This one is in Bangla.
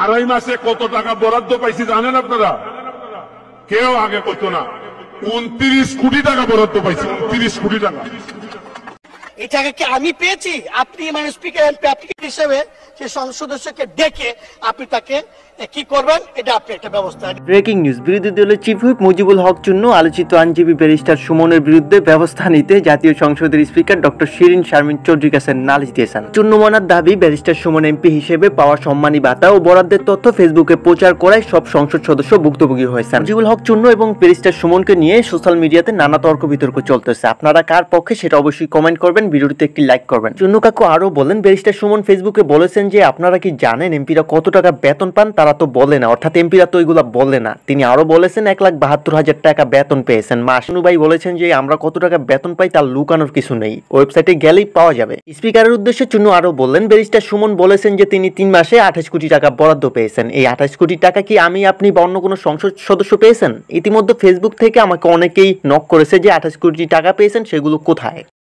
আড়াই মাসে কত টাকা বরাদ্দ পাইছি জানেন আপনারা? কেউ আগে করতো না। 29 কোটি টাকা বরাদ্দ পাইছি, 29 কোটি টাকা। এই টাকা কি আমি পেয়েছি? আপনি মানে স্পিকার এমপি অ্যাপ্লিকেশন হিসেবে সে সংসদ সদস্যকে ডেকে আপনি তাকে কি করবেন, এটা আপনি একটা ব্যবস্থা। ব্রেকিং নিউজ, বিরোধী দলের চিফ হুইপ মুজিবুল হক চুন্নু আলোচিত আইনজীবী ব্যারিস্টার সুমনের বিরুদ্ধে ব্যবস্থা নিতে জাতীয় সংসদের স্পিকার ডক্টর শিরিন শারমিন চৌধুরীর কাছে নালিশ দিয়েছেন। চুন্নু মনার দাবি, ব্যারিস্টার সুমন এমপি হিসেবে পাওয়া সম্মানী ভাতা ও বরাদ্দের তথ্য ফেসবুকে প্রচার করায় সব সংসদ সদস্য ভুক্তভোগী হয়েছেন। মুজিবুল হক চুন্নু এবং ব্যারিস্টার সুমনকে নিয়ে সোশ্যাল মিডিয়াতে নানা তর্ক বিতর্ক চলতেছে। আপনারা কার পক্ষে সেটা অবশ্যই কমেন্ট করবেন, ভিডিওটিতে একটি লাইক করবেন। চুন্নু কাকু আরো বলেন, ব্যারিস্টার সুমন ফেসবুকে বলেছেন যে আপনারা কি জানেন এমপিরা কত টাকা বেতন পান? তারা তো বলে না, অর্থাৎ এমপিরা তো এগুলা বলে না। তিনি আরো বলেছেন 1,72,000 টাকা বেতন পেয়েছেন। মাসুনু ভাই বলেছেন যে আমরা কত টাকা বেতন পাই তার লুকানোর কিছু নেই, ওয়েবসাইটে গেলেই পাওয়া যাবে। স্পিকারের উদ্দেশ্যে চুন্নু আরো বললেন, ব্যারিস্টার সুমন বলেছেন যে তিনি 3 মাসে 28 কোটি টাকা বরাদ্দ পেয়েছেন। এই 28 কোটি টাকা কি আমি, আপনি বা অন্য কোনো সংসদ সদস্য পেয়েছেন? ইতিমধ্যে ফেসবুক থেকে আমাকে অনেকেই নক করেছে যে 28 কোটি টাকা পেয়েছেন, সেগুলো কোথায়?